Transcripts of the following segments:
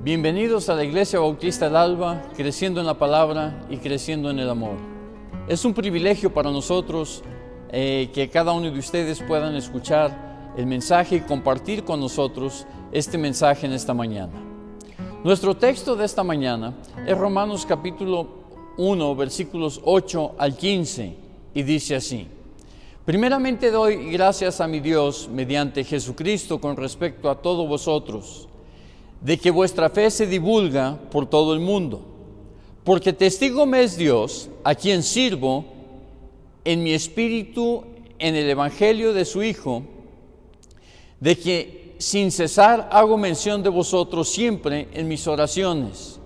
Bienvenidos a la Iglesia Bautista del Alba, creciendo en la palabra y creciendo en el amor. Es un privilegio para nosotros que cada uno de ustedes puedan escuchar el mensaje y compartir con nosotros este mensaje en esta mañana. Nuestro texto de esta mañana es Romanos capítulo 1, versículos 8 al 15, y dice así: Primeramente doy gracias a mi Dios mediante Jesucristo con respecto a todos vosotros, de que vuestra fe se divulga por todo el mundo, porque testigo me es Dios, a quien sirvo en mi espíritu en el evangelio de su Hijo, de que sin cesar hago mención de vosotros siempre en mis oraciones,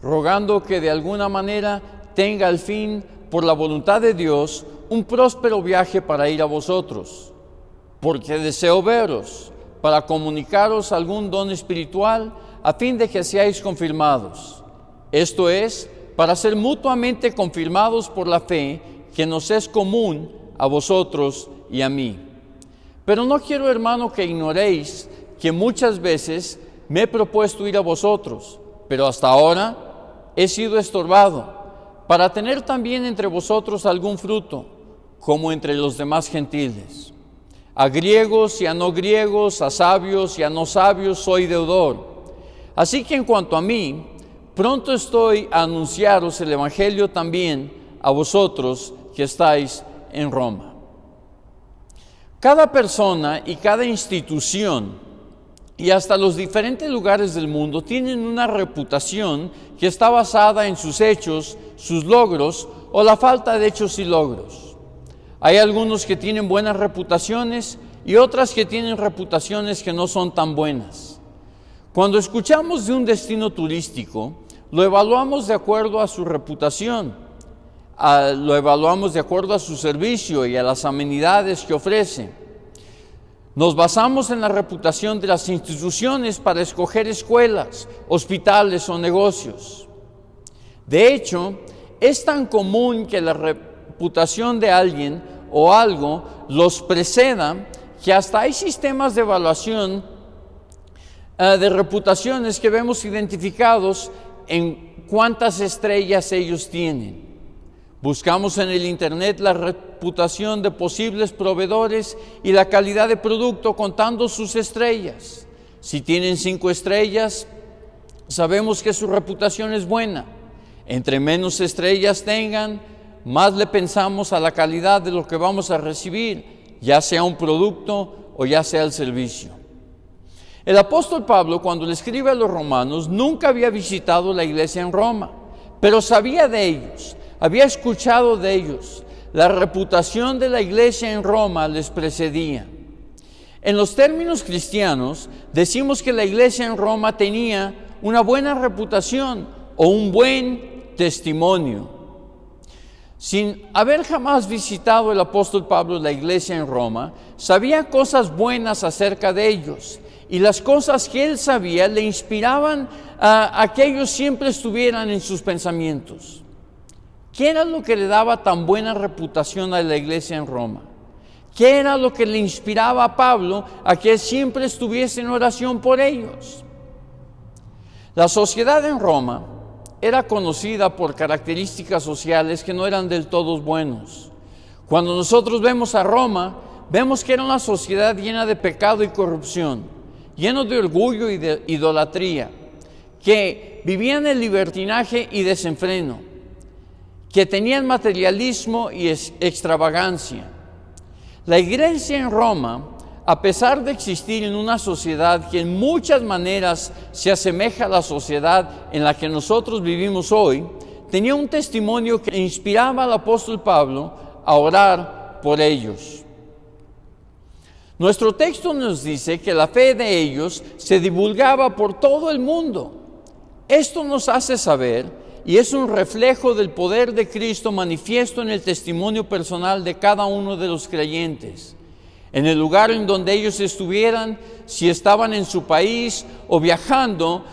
rogando que de alguna manera tenga al fin, por la voluntad de Dios, un próspero viaje para ir a vosotros, porque deseo veros, para comunicaros algún don espiritual, a fin de que seáis confirmados. Esto es, para ser mutuamente confirmados por la fe que nos es común a vosotros y a mí. Pero no quiero, hermano, que ignoréis que muchas veces me he propuesto ir a vosotros, pero hasta ahora he sido estorbado, para tener también entre vosotros algún fruto, como entre los demás gentiles. A griegos y a no griegos, a sabios y a no sabios soy deudor. Así que en cuanto a mí, pronto estoy a anunciaros el evangelio también a vosotros que estáis en Roma. Cada persona y cada institución y hasta los diferentes lugares del mundo tienen una reputación que está basada en sus hechos, sus logros o la falta de hechos y logros. Hay algunos que tienen buenas reputaciones y otras que tienen reputaciones que no son tan buenas. Cuando escuchamos de un destino turístico, lo evaluamos de acuerdo a su reputación, lo evaluamos de acuerdo a su servicio y a las amenidades que ofrece. Nos basamos en la reputación de las instituciones para escoger escuelas, hospitales o negocios. De hecho, es tan común que la reputación de alguien o algo los preceda que hasta hay sistemas de evaluación de reputaciones que vemos identificados en cuántas estrellas ellos tienen. Buscamos en el internet la reputación de posibles proveedores y la calidad de producto contando sus estrellas. Si tienen 5 estrellas, sabemos que su reputación es buena. Entre menos estrellas tengan, más le pensamos a la calidad de lo que vamos a recibir, ya sea un producto o ya sea el servicio. El apóstol Pablo, cuando le escribe a los romanos, nunca había visitado la iglesia en Roma, pero sabía de ellos, había escuchado de ellos. La reputación de la iglesia en Roma les precedía. En los términos cristianos, decimos que la iglesia en Roma tenía una buena reputación o un buen testimonio. Sin haber jamás visitado el apóstol Pablo la iglesia en Roma, sabía cosas buenas acerca de ellos, y las cosas que él sabía le inspiraban a que ellos siempre estuvieran en sus pensamientos. ¿Qué era lo que le daba tan buena reputación a la iglesia en Roma? ¿Qué era lo que le inspiraba a Pablo a que siempre estuviese en oración por ellos? La sociedad en Roma era conocida por características sociales que no eran del todo buenos. Cuando nosotros vemos a Roma, vemos que era una sociedad llena de pecado y corrupción, lleno de orgullo y de idolatría, que vivían en libertinaje y desenfreno, que tenían materialismo y extravagancia. La iglesia en Roma, a pesar de existir en una sociedad que en muchas maneras se asemeja a la sociedad en la que nosotros vivimos hoy, tenía un testimonio que inspiraba al apóstol Pablo a orar por ellos. Nuestro texto nos dice que la fe de ellos se divulgaba por todo el mundo. Esto nos hace saber, y es un reflejo del poder de Cristo manifiesto en el testimonio personal de cada uno de los creyentes. En el lugar en donde ellos estuvieran, si estaban en su país o viajando,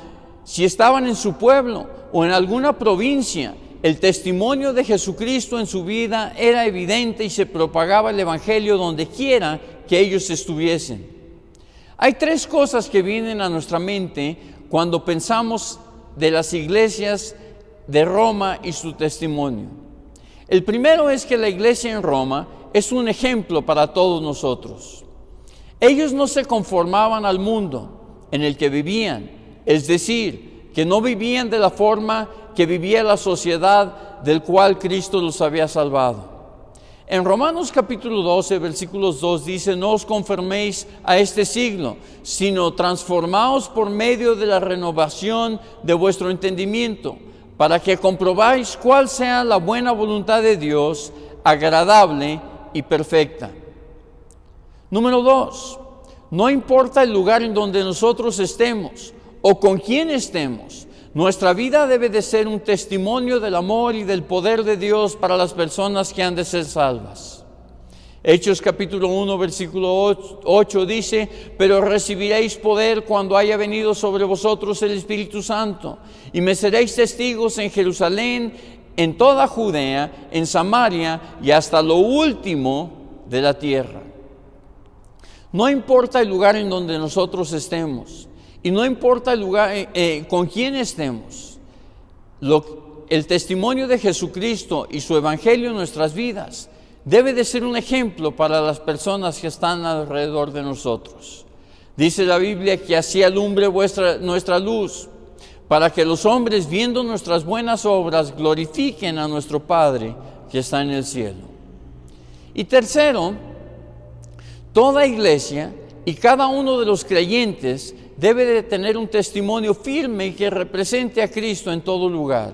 si estaban en su pueblo o en alguna provincia, el testimonio de Jesucristo en su vida era evidente y se propagaba el evangelio donde quiera que ellos estuviesen. Hay 3 cosas que vienen a nuestra mente cuando pensamos de las iglesias de Roma y su testimonio. El primero es que la iglesia en Roma es un ejemplo para todos nosotros. Ellos no se conformaban al mundo en el que vivían, es decir, que no vivían de la forma que vivía la sociedad del cual Cristo los había salvado. En Romanos capítulo 12, versículos 2 dice: no os conforméis a este siglo, sino transformaos por medio de la renovación de vuestro entendimiento, para que comprobáis cuál sea la buena voluntad de Dios, agradable y perfecta. Número 2, no importa el lugar en donde nosotros estemos o con quién estemos, nuestra vida debe de ser un testimonio del amor y del poder de Dios para las personas que han de ser salvas. Hechos capítulo 1, versículo 8 dice: pero recibiréis poder cuando haya venido sobre vosotros el Espíritu Santo, y me seréis testigos en Jerusalén, en toda Judea, en Samaria y hasta lo último de la tierra. No importa el lugar en donde nosotros estemos, y no importa el lugar con quién estemos, el testimonio de Jesucristo y su evangelio en nuestras vidas debe de ser un ejemplo para las personas que están alrededor de nosotros. Dice la Biblia que así alumbre nuestra luz, para que los hombres, viendo nuestras buenas obras, glorifiquen a nuestro Padre que está en el cielo. Y tercero, toda iglesia y cada uno de los creyentes debe de tener un testimonio firme y que represente a Cristo en todo lugar.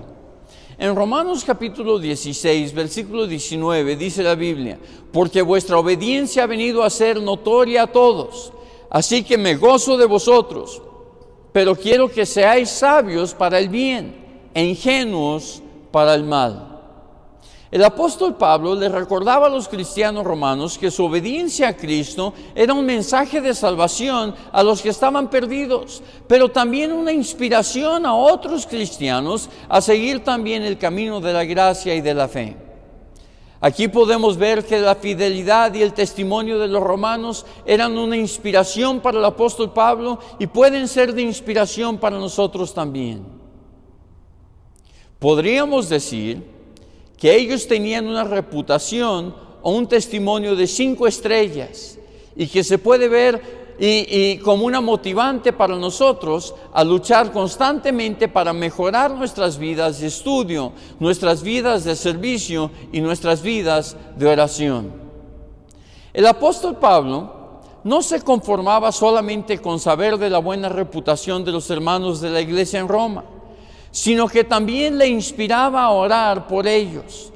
En Romanos capítulo 16, versículo 19, dice la Biblia: porque vuestra obediencia ha venido a ser notoria a todos, así que me gozo de vosotros, pero quiero que seáis sabios para el bien e ingenuos para el mal. El apóstol Pablo le recordaba a los cristianos romanos que su obediencia a Cristo era un mensaje de salvación a los que estaban perdidos, pero también una inspiración a otros cristianos a seguir también el camino de la gracia y de la fe. Aquí podemos ver que la fidelidad y el testimonio de los romanos eran una inspiración para el apóstol Pablo y pueden ser de inspiración para nosotros también. Podríamos decir que ellos tenían una reputación o un testimonio de 5 estrellas y que se puede ver y como una motivante para nosotros a luchar constantemente para mejorar nuestras vidas de estudio, nuestras vidas de servicio y nuestras vidas de oración. El apóstol Pablo no se conformaba solamente con saber de la buena reputación de los hermanos de la iglesia en Roma, sino que también le inspiraba a orar por ellos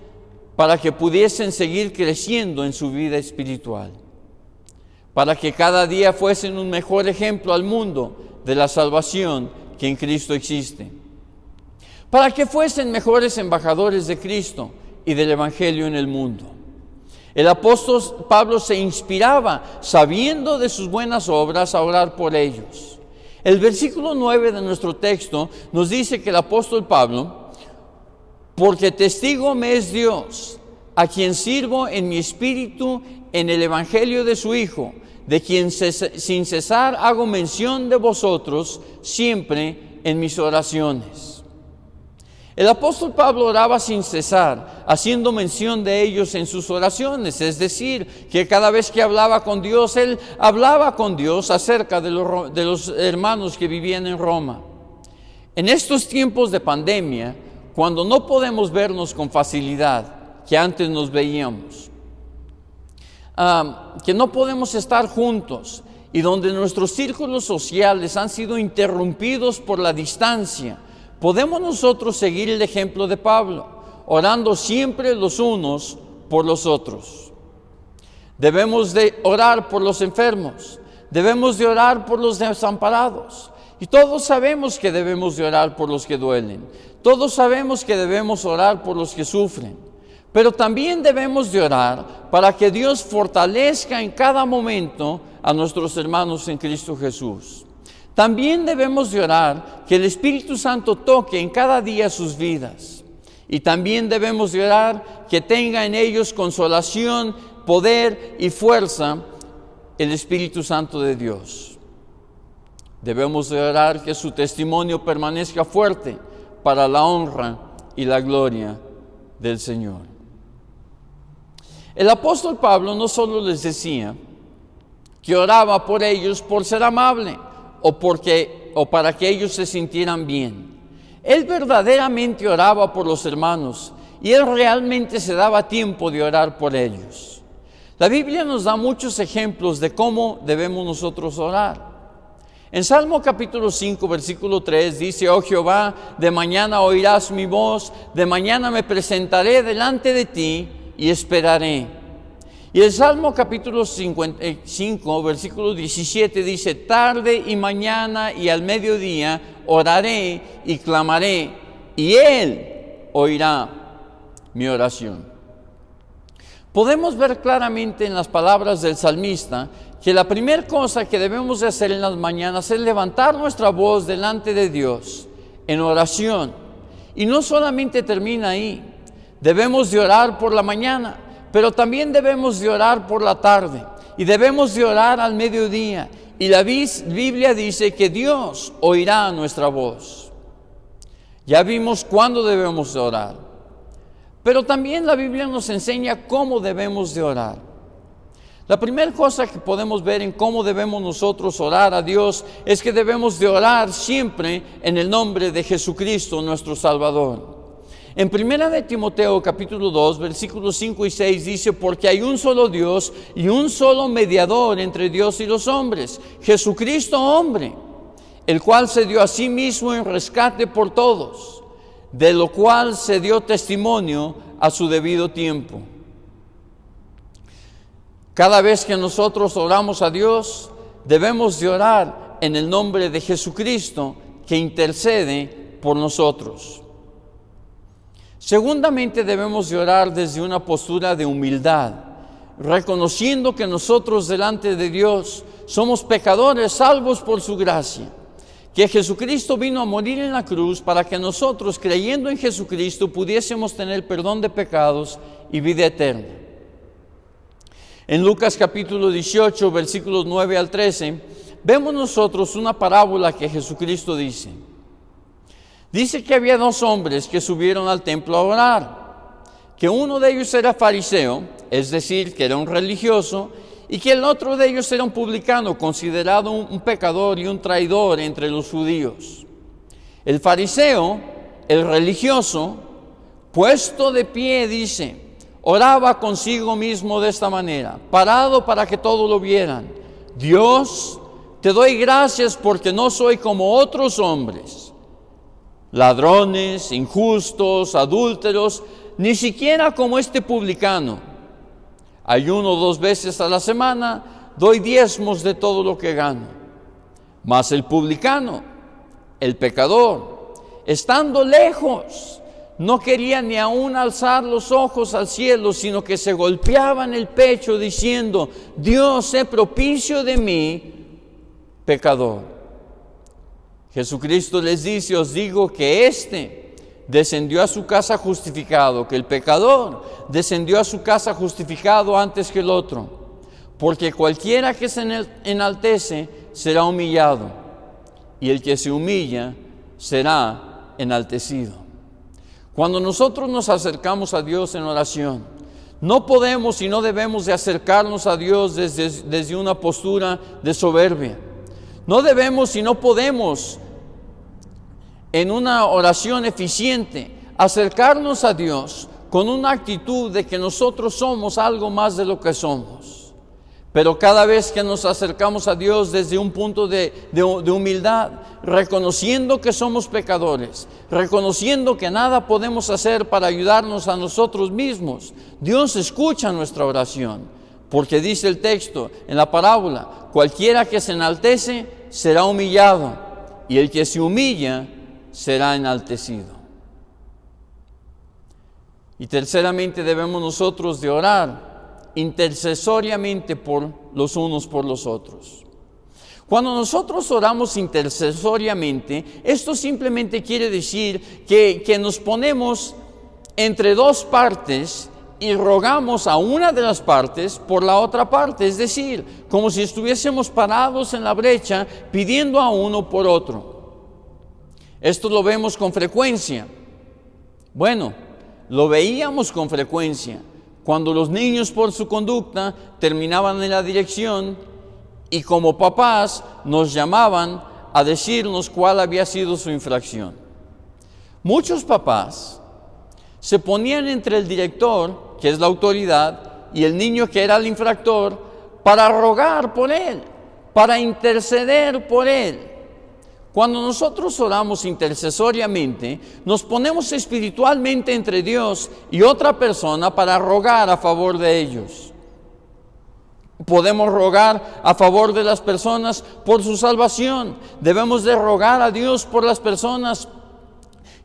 para que pudiesen seguir creciendo en su vida espiritual, para que cada día fuesen un mejor ejemplo al mundo de la salvación que en Cristo existe, para que fuesen mejores embajadores de Cristo y del Evangelio en el mundo. El apóstol Pablo se inspiraba, sabiendo de sus buenas obras, a orar por ellos. El versículo 9 de nuestro texto nos dice que el apóstol Pablo: porque testigo me es Dios, a quien sirvo en mi espíritu en el evangelio de su Hijo, de quien sin cesar hago mención de vosotros siempre en mis oraciones. El apóstol Pablo oraba sin cesar, haciendo mención de ellos en sus oraciones, es decir, que cada vez que hablaba con Dios, él hablaba con Dios acerca de los hermanos que vivían en Roma. En estos tiempos de pandemia, cuando no podemos vernos con facilidad, que antes nos veíamos, que no podemos estar juntos y donde nuestros círculos sociales han sido interrumpidos por la distancia, podemos nosotros seguir el ejemplo de Pablo, orando siempre los unos por los otros. Debemos de orar por los enfermos, debemos de orar por los desamparados. Y todos sabemos que debemos de orar por los que duelen, todos sabemos que debemos orar por los que sufren, pero también debemos de orar para que Dios fortalezca en cada momento a nuestros hermanos en Cristo Jesús. También debemos de orar que el Espíritu Santo toque en cada día sus vidas. Y también debemos de orar que tenga en ellos consolación, poder y fuerza el Espíritu Santo de Dios. Debemos de orar que su testimonio permanezca fuerte para la honra y la gloria del Señor. El apóstol Pablo no solo les decía que oraba por ellos por ser amable o para que ellos se sintieran bien. Él verdaderamente oraba por los hermanos y él realmente se daba tiempo de orar por ellos. La Biblia nos da muchos ejemplos de cómo debemos nosotros orar. En Salmo capítulo 5, versículo 3 dice: oh Jehová, de mañana oirás mi voz, de mañana me presentaré delante de ti y esperaré. Y el Salmo capítulo 55, versículo 17 dice: tarde y mañana y al mediodía oraré y clamaré, y Él oirá mi oración. Podemos ver claramente en las palabras del salmista que la primera cosa que debemos de hacer en las mañanas es levantar nuestra voz delante de Dios en oración. Y no solamente termina ahí, debemos de orar por la mañana, pero también debemos de orar por la tarde y debemos de orar al mediodía. Y la Biblia dice que Dios oirá nuestra voz. Ya vimos cuándo debemos de orar, pero también la Biblia nos enseña cómo debemos de orar. La primera cosa que podemos ver en cómo debemos nosotros orar a Dios es que debemos de orar siempre en el nombre de Jesucristo, nuestro Salvador. En 1 de Timoteo capítulo 2, versículos 5 y 6 dice: porque hay un solo Dios y un solo mediador entre Dios y los hombres, Jesucristo hombre, el cual se dio a sí mismo en rescate por todos, de lo cual se dio testimonio a su debido tiempo. Cada vez que nosotros oramos a Dios, debemos de orar en el nombre de Jesucristo, que intercede por nosotros. Segundamente, debemos de orar desde una postura de humildad, reconociendo que nosotros delante de Dios somos pecadores salvos por su gracia, que Jesucristo vino a morir en la cruz para que nosotros, creyendo en Jesucristo, pudiésemos tener perdón de pecados y vida eterna. En Lucas capítulo 18, versículos 9 al 13, vemos nosotros una parábola que Jesucristo dice. Dice que había dos hombres que subieron al templo a orar, que uno de ellos era fariseo, es decir, que era un religioso, y que el otro de ellos era un publicano, considerado un pecador y un traidor entre los judíos. El fariseo, el religioso, puesto de pie, dice, oraba consigo mismo de esta manera, parado para que todos lo vieran: Dios, te doy gracias porque no soy como otros hombres, ladrones, injustos, adúlteros, ni siquiera como este publicano. Ayuno 2 veces a la semana, doy diezmos de todo lo que gano. Mas el publicano, el pecador, estando lejos, no quería ni aún alzar los ojos al cielo, sino que se golpeaba en el pecho diciendo: Dios, sé propicio de mí, pecador. Jesucristo les dice: os digo que éste descendió a su casa justificado, que el pecador descendió a su casa justificado antes que el otro, porque cualquiera que se enaltece será humillado, y el que se humilla será enaltecido. Cuando nosotros nos acercamos a Dios en oración, no podemos y no debemos de acercarnos a Dios desde una postura de soberbia. No debemos y no podemos, en una oración eficiente, acercarnos a Dios con una actitud de que nosotros somos algo más de lo que somos. Pero cada vez que nos acercamos a Dios desde un punto de humildad, reconociendo que somos pecadores, reconociendo que nada podemos hacer para ayudarnos a nosotros mismos, Dios escucha nuestra oración, porque dice el texto en la parábola: cualquiera que se enaltece será humillado, y el que se humilla será enaltecido. Y terceramente, debemos nosotros de orar intercesoriamente por los unos por los otros. Cuando nosotros oramos intercesoriamente, esto simplemente quiere decir que nos ponemos entre dos partes y rogamos a una de las partes por la otra parte, es decir, como si estuviésemos parados en la brecha pidiendo a uno por otro. Esto lo vemos con frecuencia. Bueno, lo veíamos con frecuencia cuando los niños por su conducta terminaban en la dirección y como papás nos llamaban a decirnos cuál había sido su infracción. Muchos papás se ponían entre el director, que es la autoridad, y el niño, que era el infractor, para rogar por él, para interceder por él. Cuando nosotros oramos intercesoriamente, nos ponemos espiritualmente entre Dios y otra persona para rogar a favor de ellos. Podemos rogar a favor de las personas por su salvación. Debemos de rogar a Dios por las personas,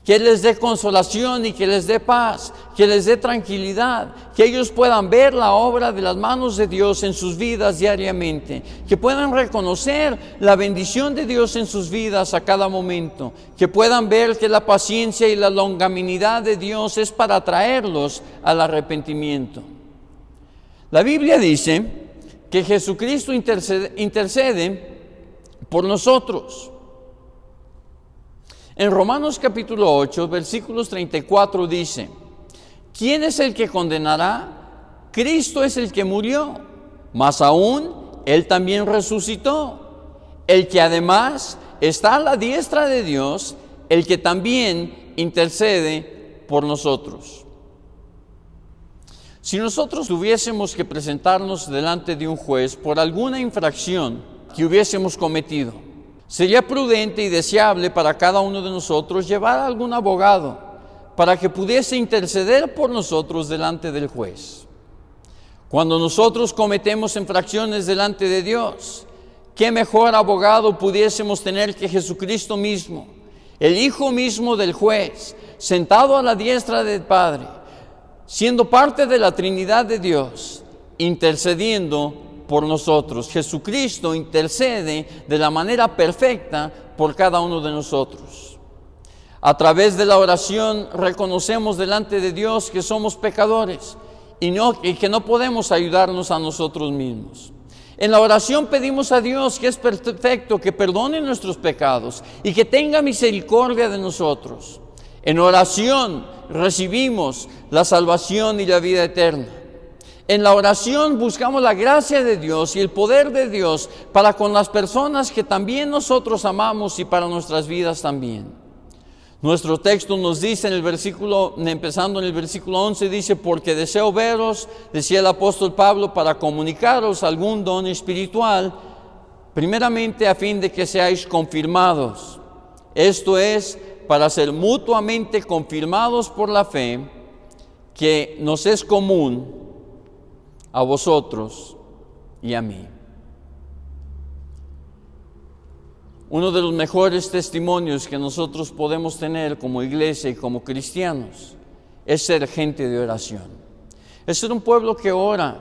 que les dé consolación y que les dé paz, que les dé tranquilidad, que ellos puedan ver la obra de las manos de Dios en sus vidas diariamente, que puedan reconocer la bendición de Dios en sus vidas a cada momento, que puedan ver que la paciencia y la longanimidad de Dios es para traerlos al arrepentimiento. La Biblia dice que Jesucristo intercede por nosotros. En Romanos capítulo 8, versículos 34 dice: ¿quién es el que condenará? Cristo es el que murió, mas aún Él también resucitó, el que además está a la diestra de Dios, el que también intercede por nosotros. Si nosotros tuviésemos que presentarnos delante de un juez por alguna infracción que hubiésemos cometido, sería prudente y deseable para cada uno de nosotros llevar a algún abogado para que pudiese interceder por nosotros delante del juez. Cuando nosotros cometemos infracciones delante de Dios, ¿qué mejor abogado pudiésemos tener que Jesucristo mismo, el Hijo mismo del juez, sentado a la diestra del Padre, siendo parte de la Trinidad de Dios, intercediendo por nosotros? Jesucristo intercede de la manera perfecta por cada uno de nosotros. A través de la oración reconocemos delante de Dios que somos pecadores y que no podemos ayudarnos a nosotros mismos. En la oración pedimos a Dios, que es perfecto, que perdone nuestros pecados y que tenga misericordia de nosotros. En oración recibimos la salvación y la vida eterna. En la oración buscamos la gracia de Dios y el poder de Dios para con las personas que también nosotros amamos y para nuestras vidas también. Nuestro texto nos dice empezando en el versículo 11, dice: porque deseo veros, decía el apóstol Pablo, para comunicaros algún don espiritual, primeramente a fin de que seáis confirmados. Esto es, para ser mutuamente confirmados por la fe que nos es común a vosotros y a mí. Uno de los mejores testimonios que nosotros podemos tener como iglesia y como cristianos es ser gente de oración. Es ser un pueblo que ora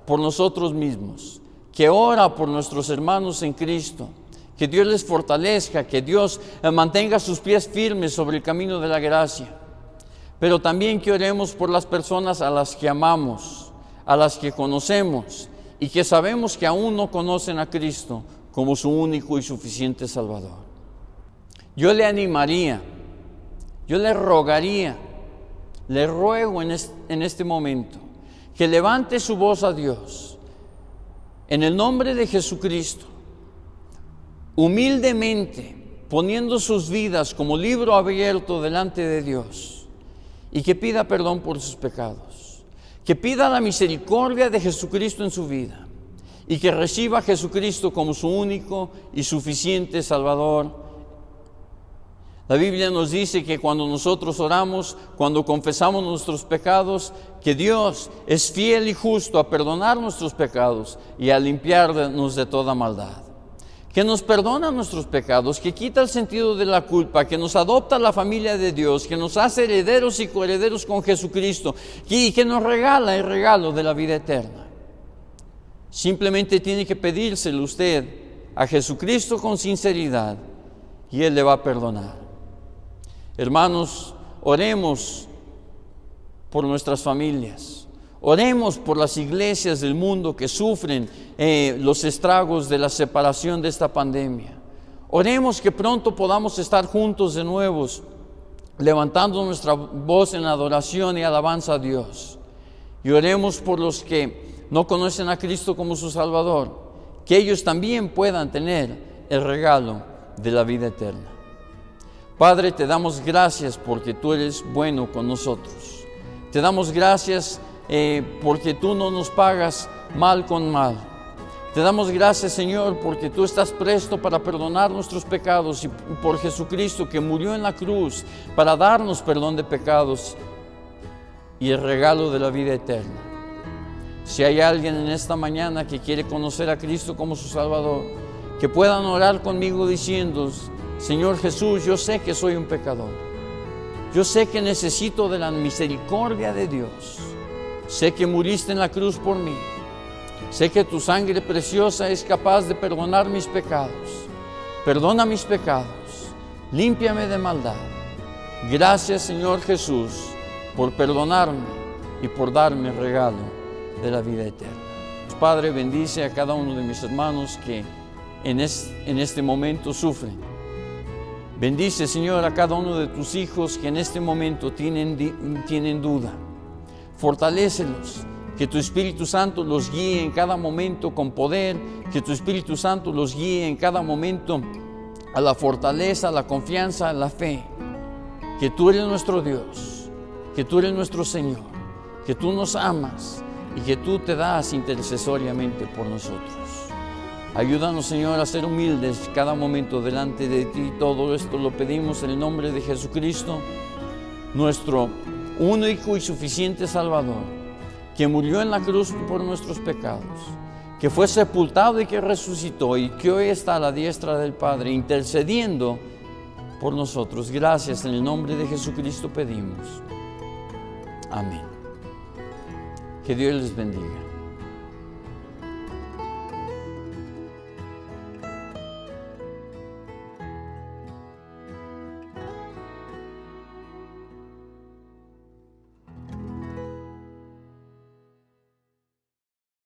por nosotros mismos, que ora por nuestros hermanos en Cristo, que Dios les fortalezca, que Dios mantenga sus pies firmes sobre el camino de la gracia, pero también que oremos por las personas a las que amamos, a las que conocemos y que sabemos que aún no conocen a Cristo como su único y suficiente Salvador. Yo le animaría, yo le rogaría, le ruego en este momento que levante su voz a Dios en el nombre de Jesucristo, humildemente poniendo sus vidas como libro abierto delante de Dios, y que pida perdón por sus pecados, que pida la misericordia de Jesucristo en su vida y que reciba a Jesucristo como su único y suficiente Salvador. La Biblia nos dice que cuando nosotros oramos, cuando confesamos nuestros pecados, que Dios es fiel y justo a perdonar nuestros pecados y a limpiarnos de toda maldad. Que nos perdona nuestros pecados, que quita el sentido de la culpa, que nos adopta a la familia de Dios, que nos hace herederos y coherederos con Jesucristo y que nos regala el regalo de la vida eterna. Simplemente tiene que pedírselo usted a Jesucristo con sinceridad y Él le va a perdonar. Hermanos, oremos por nuestras familias, Oremos por las iglesias del mundo que sufren los estragos de la separación de esta pandemia. Oremos que pronto podamos estar juntos de nuevo, levantando nuestra voz en adoración y alabanza a Dios. Y oremos por los que no conocen a Cristo como su Salvador, que ellos también puedan tener el regalo de la vida eterna. Padre, te damos gracias porque tú eres bueno con nosotros. Te damos gracias porque tú no nos pagas mal con mal. Te damos gracias, Señor, porque tú estás presto para perdonar nuestros pecados y por Jesucristo que murió en la cruz para darnos perdón de pecados y el regalo de la vida eterna. Si hay alguien en esta mañana que quiere conocer a Cristo como su Salvador, que puedan orar conmigo diciendo: Señor Jesús, yo sé que soy un pecador. Yo sé que necesito de la misericordia de Dios. Sé que muriste en la cruz por mí. Sé que tu sangre preciosa es capaz de perdonar mis pecados. Perdona mis pecados. Límpiame de maldad. Gracias, Señor Jesús, por perdonarme y por darme el regalo de la vida eterna. Padre, bendice a cada uno de mis hermanos que en este momento sufren. Bendice, Señor, a cada uno de tus hijos que en este momento tienen duda. Fortalécelos. Que tu Espíritu Santo los guíe en cada momento con poder, que tu Espíritu Santo los guíe en cada momento a la fortaleza, a la confianza, a la fe. Que tú eres nuestro Dios, que tú eres nuestro Señor, que tú nos amas y que tú te das intercesoriamente por nosotros. Ayúdanos, Señor, a ser humildes cada momento delante de ti. Todo esto lo pedimos en el nombre de Jesucristo, nuestro único y suficiente Salvador, que murió en la cruz por nuestros pecados, que fue sepultado y que resucitó y que hoy está a la diestra del Padre intercediendo por nosotros. Gracias, en el nombre de Jesucristo pedimos. Amén. Que Dios les bendiga.